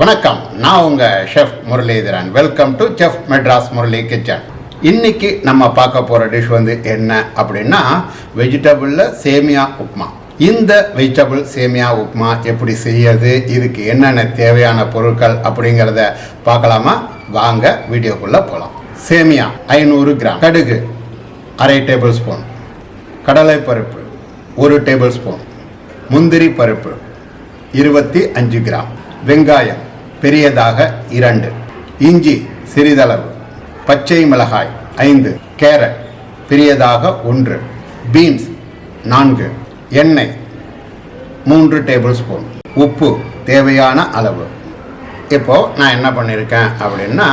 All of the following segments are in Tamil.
வணக்கம், நான் உங்கள் chef Muralidharan. Welcome to chef Madras Murali kitchen. இன்னைக்கு நம்ம பார்க்க போகிற டிஷ் வந்து என்ன அப்படின்னா வெஜிடபிளில் சேமியா உப்மா. இந்த வெஜிடபிள் சேமியா உப்மா எப்படி செய்யறது, இதுக்கு என்னென்ன தேவையான பொருட்கள் அப்படிங்கிறத பார்க்கலாமா? வாங்க வீடியோக்குள்ளே போகலாம். சேமியா 500 கிராம், கடுகு அரை டேபிள் ஸ்பூன், கடலைப்பருப்பு 1 டேபிள் ஸ்பூன், முந்திரி பருப்பு 25 கிராம், வெங்காயம் பெரியதாக 2, இஞ்சி சிறிதளவு, பச்சை மிளகாய் 5, கேரட் பெரியதாக 1, பீன்ஸ் 4, எண்ணெய் 3 டேபிள் ஸ்பூன், உப்பு தேவையான அளவு. இப்போது நான் என்ன பண்ணியிருக்கேன் அப்படின்னா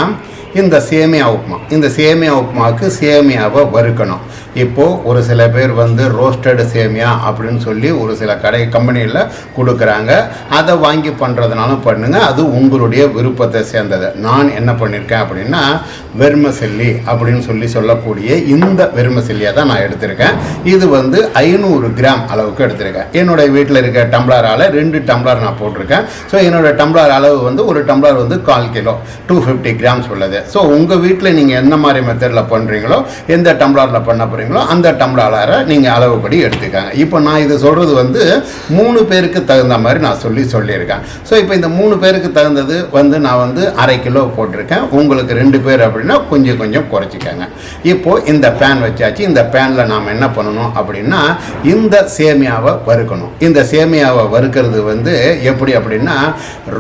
இந்த சேமியா உப்புமாவுக்கு சேமியாவை வறுக்கணும். இப்போது ஒரு சில பேர் வந்து ரோஸ்டடு சேமியா அப்படின்னு சொல்லி ஒரு சில கம்பெனியில் கொடுக்குறாங்க. அதை வாங்கி பண்ணுறதுனாலும் பண்ணுங்கள், அது உங்களுடைய விருப்பத்தை சேர்ந்தது. நான் என்ன பண்ணியிருக்கேன் அப்படின்னா வெர்மசெல்லி அப்படின்னு சொல்லக்கூடிய இந்த வெர்மசெல்லியை தான் நான் எடுத்திருக்கேன். இது வந்து 500 கிராம் அளவுக்கு எடுத்திருக்கேன். என்னுடைய வீட்டில் இருக்க டம்ளரால் 2 டம்ளர் நான் போட்டிருக்கேன். ஸோ என்னோடய டம்ளர் அளவு வந்து ஒரு டம்ளர் வந்து 1/4 கிலோ 250 கிராம்ஸ் உள்ளது. ஸோ உங்கள் வீட்டில் நீங்கள் என்ன மாதிரி மெத்தடில் பண்ணுறீங்களோ, எந்த டம்ளரில் பண்ண போகிறீங்களோ அந்த டம்ளரை நீங்கள் அளவுப்படி எடுத்துக்காங்க. இப்போ நான் இது சொல்கிறது வந்து 3 பேருக்கு தகுந்த மாதிரி நான் சொல்லியிருக்கேன். ஸோ இப்போ இந்த 3 பேருக்கு தகுந்தது வந்து நான் வந்து அரை கிலோ போட்டிருக்கேன். உங்களுக்கு 2 பேர் அப்படின்னா கொஞ்சம் குறைச்சிக்கங்க. இப்போது இந்த பேன் வச்சாச்சு. இந்த பேனில் நாம் என்ன பண்ணணும் அப்படின்னா இந்த சேமியாவை வறுக்கணும். இந்த சேமியாவை வறுக்கிறது வந்து எப்படி அப்படின்னா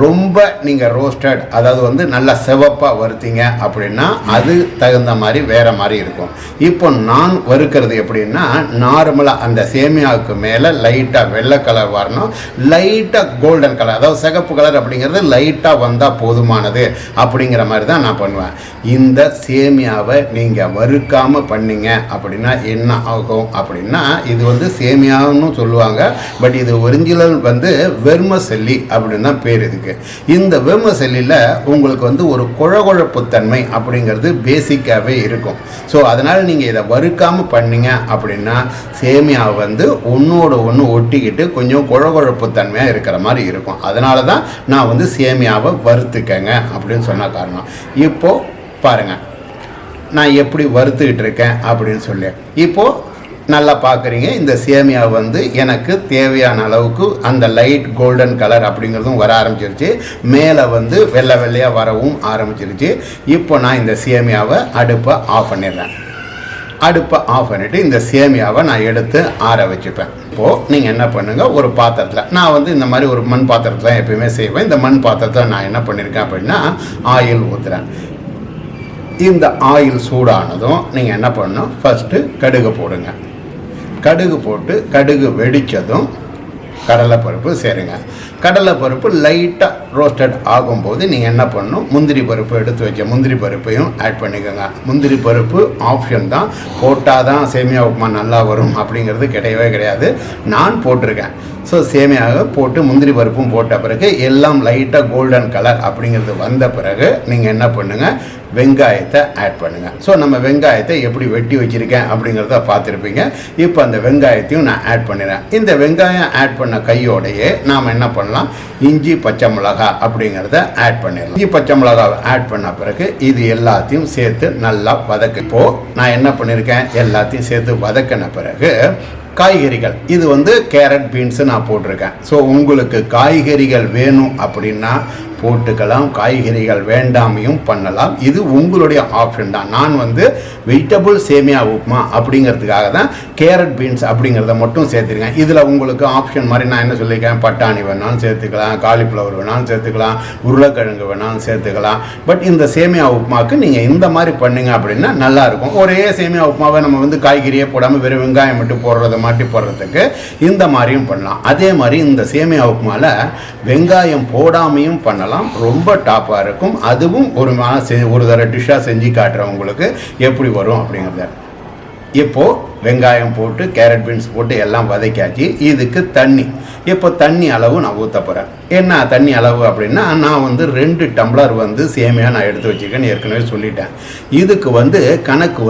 ரொம்ப நீங்கள் ரோஸ்டட், அதாவது வந்து நல்லா செவப்பாக வறுத்தீங்க அப்படின்னா அது தகுந்த மாதிரி வேறு மாதிரி இருக்கும். இப்போ நான் வறுக்கிறது எப்படின்னா நார்மலாக அந்த சேமியாவுக்கு மேலே லைட்டாக வெள்ளை கலர் வரணும், லைட்டாக கோல்டன் கலர், அதாவது சிகப்பு கலர் அப்படிங்கிறது லைட்டாக வந்தால் போதுமானது அப்படிங்கிற மாதிரி தான் நான் பண்ணுவேன். இந்த சேமியாவை நீங்கள் வறுக்காமல் பண்ணீங்க அப்படின்னா என்ன ஆகும் அப்படின்னா இது வந்து சேமியான்னு சொல்லுவாங்க, பட் இது ஒரிஜினல் வந்து வெர்மசெல்லி அப்படின்னு தான் பேர் இதுக்கு. இந்த வெர்மசெல்லியில் உங்களுக்கு வந்து ஒரு குழகுழப்புத்தன்மை அப்படிங்கிறது பேசிக்காகவே இருக்கும். ஸோ அதனால் நீங்கள் இதை வறுக்காமல் பண்ணீங்க அப்படின்னா சேமியாவை வந்து ஒன்றோட ஒன்று ஒட்டிக்கிட்டு கொஞ்சம் குழகுழப்புத்தன்மையாக இருக்கிற மாதிரி இருக்கும். அதனால தான் நான் வந்து சேமியாவை வறுத்துக்கங்க அப்படின்னு சொன்ன காரணம். இப்போது பாருங்கள் நான் எப்படி வறுத்துக்கிட்டு இருக்கேன் அப்படின்னு சொல்லி. இப்போது நல்லா பார்க்குறீங்க, இந்த சேமியா வந்து எனக்கு தேவையான அளவுக்கு அந்த லைட் கோல்டன் கலர் அப்படிங்கிறதும் வர ஆரம்பிச்சிருச்சு, மேலே வந்து வெள்ளையாக வரவும் ஆரம்பிச்சிருச்சு. இப்போ நான் இந்த சேமியாவை அடுப்பை ஆஃப் பண்ணிடுறேன். அடுப்பை ஆஃப் பண்ணிவிட்டு இந்த சேமியாவை நான் எடுத்து ஆற வச்சுப்பேன். இப்போது நீங்கள் என்ன பண்ணுங்கள், ஒரு பாத்திரத்தில், நான் வந்து இந்த மாதிரி ஒரு மண் பாத்திரத்தில் தான் எப்பயுமே செய்வேன். இந்த மண் பாத்திரத்தில் நான் என்ன பண்ணியிருக்கேன் அப்படின்னா ஆயில் ஊற்றுறேன். இந்த ஆயில் சூடானதும் நீங்கள் என்ன பண்ணணும், ஃபஸ்ட்டு கடுகு போடுங்க. கடுகு போட்டு கடுகு வெடித்ததும் கடலைப்பருப்பு சேருங்க. கடலைப்பருப்பு லைட்டாக ரோஸ்டட் ஆகும்போது நீங்கள் என்ன பண்ணணும், முந்திரி பருப்பு எடுத்து வச்ச முந்திரி பருப்பையும் ஆட் பண்ணிக்கோங்க. முந்திரி பருப்பு ஆப்ஷன் தான், போட்டால் தான் சேமியா உப்புமா நல்லா வரும் அப்படிங்கிறது கிடையவே கிடையாது. நான் போட்டிருக்கேன். ஸோ சேமியாவை போட்டு முந்திரி பருப்பும் போட்ட பிறகு எல்லாம் லைட்டாக கோல்டன் கலர் அப்படிங்கிறது வந்த பிறகு நீங்கள் என்ன பண்ணுங்கள், வெங்காயத்தை ஆட் பண்ணுங்கள். ஸோ நம்ம வெங்காயத்தை எப்படி வெட்டி வச்சுருக்கேன் அப்படிங்கிறத பார்த்துருப்பீங்க. இப்போ அந்த வெங்காயத்தையும் நான் ஆட் பண்ணிடுறேன். இந்த வெங்காயம் ஆட் பண்ண கையோடையே நாம் என்ன பண்ணலாம், இஞ்சி பச்சை மிளகா அப்படிங்கிறத ஆட் பண்ணிடலாம். இஞ்சி பச்சை மிளகாவை ஆட் பண்ண பிறகு இது எல்லாத்தையும் சேர்த்து நல்லா வதக்கு. இப்போது நான் என்ன பண்ணியிருக்கேன், எல்லாத்தையும் சேர்த்து வதக்கின பிறகு காய்கறிகள், இது வந்து கேரட் பீன்ஸு நான் போட்டிருக்கேன். ஸோ உங்களுக்கு காய்கறிகள் வேணும் அப்படின்னா போட்டுக்கலாம், காய்கறிகள் வேண்டாமையும் பண்ணலாம். இது உங்களுடைய ஆப்ஷன் தான். நான் வந்து வெஜிடபிள் சேமியா உப்புமா அப்படிங்கிறதுக்காக தான் கேரட் பீன்ஸ் அப்படிங்கிறத மட்டும் சேர்த்துருக்கேன். இதில் உங்களுக்கு ஆப்ஷன் மாதிரி நான் என்ன சொல்லியிருக்கேன், பட்டாணி வேணாலும் சேர்த்துக்கலாம், காலிஃப்ளவர் வேணாலும் சேர்த்துக்கலாம், உருளைக்கிழங்கு வேணாலும் சேர்த்துக்கலாம். பட் இந்த சேமியா உப்புமாவுக்கு நீங்கள் இந்த மாதிரி பண்ணிங்க அப்படின்னா நல்லாயிருக்கும். ஒரே சேமியா உப்புமாவை நம்ம வந்து காய்கறியே போடாமல் வெறும் வெங்காயம் மட்டும் மாட்டி போடுறதுக்கு இந்த மாதிரியும் பண்ணலாம். அதே மாதிரி இந்த சேமியா உப்புமாவில் வெங்காயம் போடாமையும் பண்ணலாம், ரொம்ப டாப்பாக இருக்கும். அதுவும் ஒரு தடவை டிஷ்ஷாக செஞ்சு காட்டுறேன் உங்களுக்கு எப்படி வரும் அப்படிங்கிறத. இப்போது வெங்காயம் போட்டு கேரட் பீன்ஸ் போட்டு எல்லாம் வதக்கியாச்சு. இதுக்கு தண்ணி, இப்போ தண்ணி அளவு நான் ஊற்ற போகிறேன். என்ன தண்ணி அளவு அப்படின்னா, நான் 2 டம்ளர் சேமியா நான் எடுத்து வச்சுருக்கேன்னு ஏற்கனவே சொல்லிட்டேன். இதுக்கு கணக்கு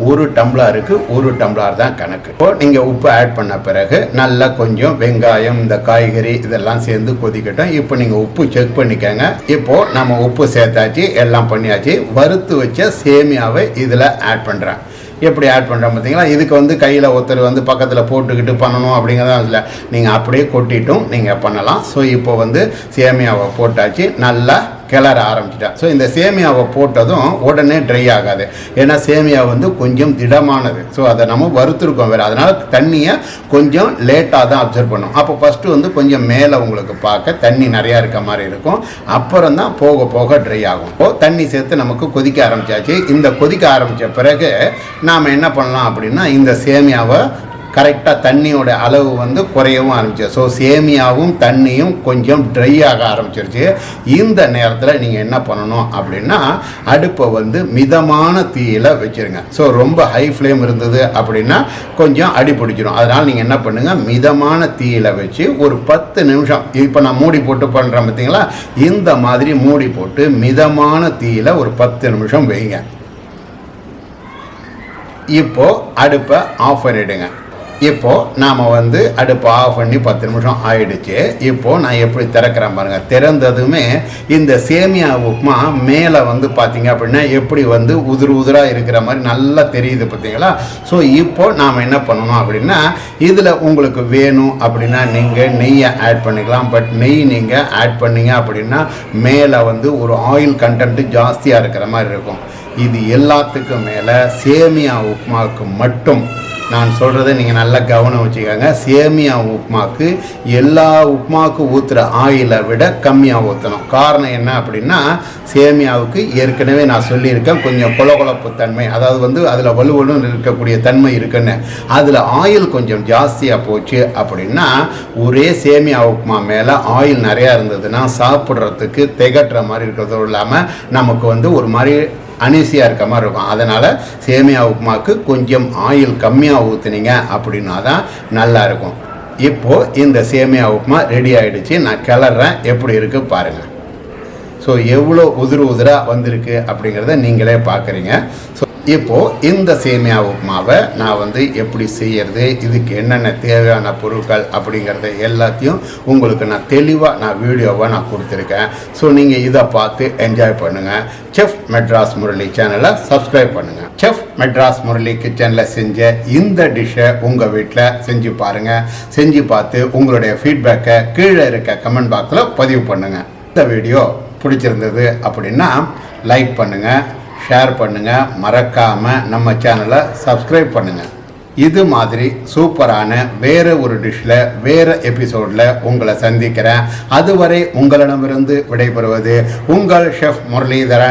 1 டம்ளருக்கு 1 டம்ளர் தான் கணக்கு. இப்போது நீங்கள் உப்பு ஆட் பண்ண பிறகு நல்லா கொஞ்சம் வெங்காயம், இந்த காய்கறி இதெல்லாம் சேர்ந்து கொதிக்கட்டும். இப்போ நீங்கள் உப்பு செக் பண்ணிக்கோங்க. இப்போது நம்ம உப்பு சேர்த்தாச்சு, எல்லாம் பண்ணியாச்சு. வறுத்து வச்ச சேமியாவை இதில் ஆட் பண்ணுறேன். எப்படி ஆட் பண்ணுறோம் பார்த்தீங்களா? இதுக்கு கையில் ஒருத்தர் பக்கத்தில் போட்டுக்கிட்டு பண்ணணும் அப்படிங்கிறதான் இல்லை, நீங்கள் அப்படியே கொட்டிட்டும் நீங்கள் பண்ணலாம். ஸோ இப்போ சேமியாவை போட்டாச்சு, நல்லா கிளற ஆரம்பிச்சிட்டேன். ஸோ இந்த சேமியாவை போட்டதும் உடனே ட்ரை ஆகாது, ஏன்னா சேமியா கொஞ்சம் திடமானது. ஸோ அதை நம்ம வறுத்துருக்கோம் வேறு, அதனால் தண்ணியை கொஞ்சம் லேட்டாக தான் அப்சர்வ் பண்ணும். அப்போ ஃபஸ்ட்டு கொஞ்சம் மேலே உங்களுக்கு பார்க்க தண்ணி நிறையா இருக்க மாதிரி இருக்கும், அப்புறம் தான் போக போக ட்ரை ஆகும். இப்போது தண்ணி சேர்த்து நமக்கு கொதிக்க ஆரம்பித்தாச்சு. இந்த கொதிக்க ஆரம்பித்த பிறகு நாம் என்ன பண்ணலாம் அப்படின்னா, இந்த சேமியாவை கரெக்டாக தண்ணியோட அளவு குறையவும் ஆரம்பிச்சு. ஸோ சேமியாவும் தண்ணியும் கொஞ்சம் ட்ரை ஆக ஆரம்பிச்சிருச்சு. இந்த நேரத்தில் நீங்கள் என்ன பண்ணணும் அப்படின்னா, அடுப்பை மிதமான தீயில் வச்சுருங்க. ஸோ ரொம்ப ஹை ஃப்ளேம் இருந்தது அப்படின்னா கொஞ்சம் அடி பிடிச்சிடும். அதனால் நீங்கள் என்ன பண்ணுங்கள், மிதமான தீயில் வச்சு ஒரு 10 நிமிஷம், இப்போ நான் மூடி போட்டு பண்ணுறேன் பார்த்தீங்களா, இந்த மாதிரி மூடி போட்டு மிதமான தீயில் ஒரு 10 நிமிஷம் வைங்க. இப்போது அடுப்பை ஆஃப் பண்ணிவிடுங்க. இப்போது நாம் அடுப்பை ஆஃப் பண்ணி 10 நிமிஷம் ஆயிடுச்சு. இப்போது நான் எப்படி திறக்கிறேன் பாருங்கள். திறந்ததுமே இந்த சேமியா உப்புமா மேலே பார்த்தீங்க அப்படின்னா எப்படி உதிர் உதிராக இருக்கிற மாதிரி நல்லா தெரியுது பார்த்தீங்களா? ஸோ இப்போது நாம் என்ன பண்ணணும் அப்படின்னா, இதில் உங்களுக்கு வேணும் அப்படின்னா நீங்கள் நெய்யை ஆட் பண்ணிக்கலாம். பட் நெய் நீங்கள் ஆட் பண்ணிங்க அப்படின்னா மேலே ஒரு ஆயில் கண்டென்ட்டு ஜாஸ்தியாக இருக்கிற மாதிரி இருக்கும். இது எல்லாத்துக்கும் மேலே சேமியா உப்புமாவுக்கு மட்டும் நான் சொல்கிறத நீங்கள் நல்லா கவனம் வச்சுக்கோங்க. சேமியா உப்புமாவுக்கு எல்லா உப்புமாவுக்கு ஊற்றுற ஆயிலை விட கம்மியாக ஊற்றணும். காரணம் என்ன அப்படின்னா, சேமியாவுக்கு ஏற்கனவே நான் சொல்லியிருக்கேன் கொஞ்சம் கொலகொலப்பு தன்மை, அதாவது அதில் வலுவலும் இருக்கக்கூடிய தன்மை இருக்குன்னு. அதில் ஆயில் கொஞ்சம் ஜாஸ்தியாக போச்சு அப்படின்னா, ஒரே சேமியா உப்புமா மேலே ஆயில் நிறையா இருந்ததுன்னா சாப்பிட்றதுக்கு திகட்டுற மாதிரி இருக்கிறதும் இல்லாமல் நமக்கு ஒரு மாதிரி அனீசியாக இருக்க மாதிரி இருக்கும். அதனால் சேமியா உப்புமாவுக்கு கொஞ்சம் ஆயில் கம்மியாக ஊற்றுனீங்க அப்படின்னா தான் நல்லாயிருக்கும். இப்போது இந்த சேமியா உப்புமா ரெடி ஆகிடுச்சு. நான் கிளறேன், எப்படி இருக்குது பாருங்கள். ஸோ எவ்வளோ உதிராக வந்திருக்கு அப்படிங்கிறத நீங்களே பார்க்குறீங்க. ஸோ இப்போது இந்த சேமியா உப்புமாவை நான் எப்படி செய்கிறது, இதுக்கு என்னென்ன தேவையான பொருட்கள் அப்படிங்கிறத எல்லாத்தையும் உங்களுக்கு நான் தெளிவாக வீடியோவாக நான் கொடுத்துருக்கேன். ஸோ நீங்கள் இதை பார்த்து என்ஜாய் பண்ணுங்கள். செஃப் மெட்ராஸ் முரளி சேனலை சப்ஸ்கிரைப் பண்ணுங்கள். செஃப் மெட்ராஸ் முரளி கிச்சனில் செஞ்ச இந்த டிஷ்ஷை உங்கள் வீட்டில் செஞ்சு பாருங்கள். செஞ்சு பார்த்து உங்களுடைய ஃபீட்பேக்கை கீழே இருக்க கமெண்ட் பாக்ஸில் பதிவு பண்ணுங்கள். இந்த வீடியோ பிடிச்சிருந்தது அப்படின்னா லைக் பண்ணுங்கள், ஷேர் பண்ணுங்கள், மறக்காமல் நம்ம சேனலை சப்ஸ்கிரைப் பண்ணுங்கள். இது மாதிரி சூப்பரான வேறு ஒரு டிஷ்ஷில் வேறு எபிசோடில் உங்களை சந்திக்கிறேன். அதுவரை உங்களிடமிருந்து விடைபெறுவது உங்கள் ஷெஃப் முரளிதரன்.